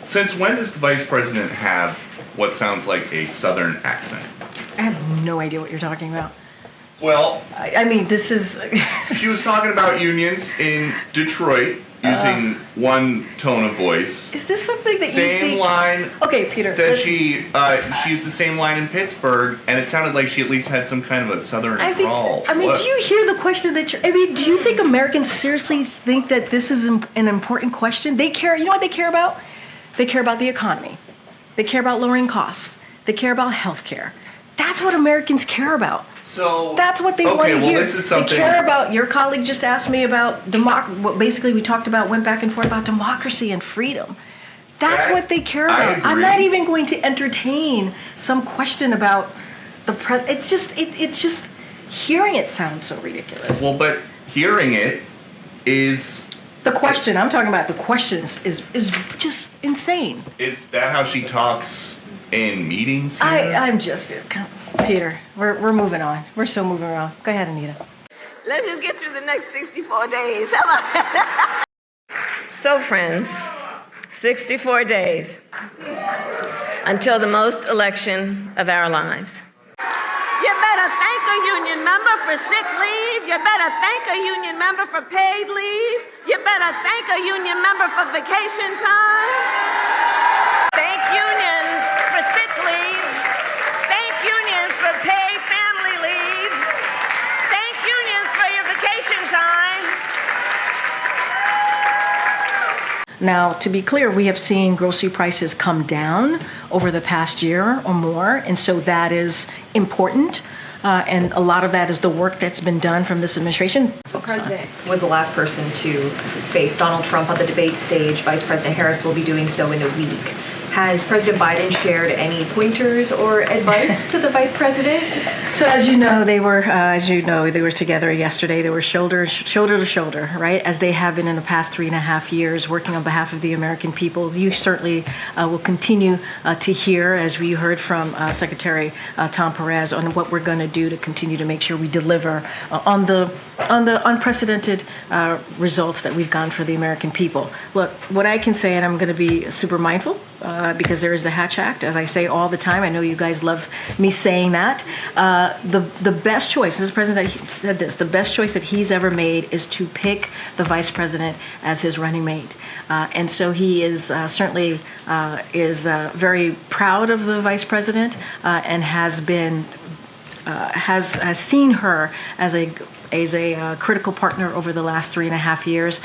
Since when does the vice president have what sounds like a Southern accent? I have no idea what you're talking about. Well, I mean, this is... She was talking about unions in Detroit using one tone of voice. Is this something that same you think... line. Okay, Peter. That she used the same line in Pittsburgh, and it sounded like she at least had some kind of a Southern drawl. I mean, do you hear the question that you're... I mean, do you think Americans seriously think that this is an important question? They care... You know what they care about? They care about the economy. They care about lowering costs. They care about health care. That's what Americans care about. So that's what they want to hear. This is something... They care about... Your colleague just asked me about... What basically we talked about, went back and forth about democracy and freedom. That's what they care about. I'm not even going to entertain some question about the president. It's just... Hearing it sounds so ridiculous. Well, but hearing it is... The question, I'm talking about the questions, is just insane. Is that how she talks in meetings here? I'm just... Peter, we're moving on. We're so moving on. Go ahead, Anita. Let's just get through the next 64 days. So, friends, 64 days until the most election of our lives. You better thank a union member for sick leave. You better thank a union member for paid leave. You better thank a union member for vacation time. Thank unions for sick leave. Thank unions for paid family leave. Thank unions for your vacation time. Now, to be clear, we have seen grocery prices come down over the past year or more, and so that is important. And a lot of that is the work that's been done from this administration. The president was the last person to face Donald Trump on the debate stage. Vice President Harris will be doing so in a week. Has President Biden shared any pointers or advice to the vice president? So as you know, they were together yesterday. They were shoulder to shoulder, right? As they have been in the past 3.5 years, working on behalf of the American people. You certainly will continue to hear, as we heard from Secretary Tom Perez, on what we're going to do to continue to make sure we deliver on the unprecedented results that we've gotten for the American people. Look, what I can say, and I'm going to be super mindful, because there is the Hatch Act, as I say all the time. I know you guys love me saying that. The best choice, this is the president that said this, the best choice that he's ever made is to pick the vice president as his running mate. And so he is certainly very proud of the vice president and has been has seen her as a critical partner over the last 3.5 years.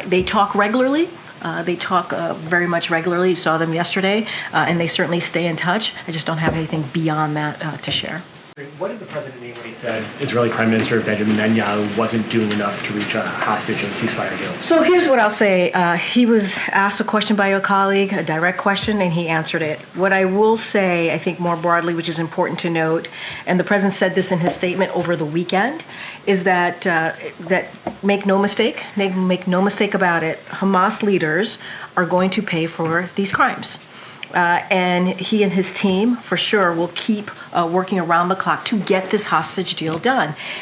They talk regularly. They talk very much regularly. You saw them yesterday, and they certainly stay in touch. I just don't have anything beyond that to share. What did the president mean when he said Israeli Prime Minister Benjamin Netanyahu wasn't doing enough to reach a hostage and ceasefire deal? So here's what I'll say. He was asked a question by your colleague, a direct question, and he answered it. What I will say, I think more broadly, which is important to note, and the president said this in his statement over the weekend, is that make no mistake about it, Hamas leaders are going to pay for these crimes. And he and his team, for sure, will keep working around the clock to get this hostage deal done.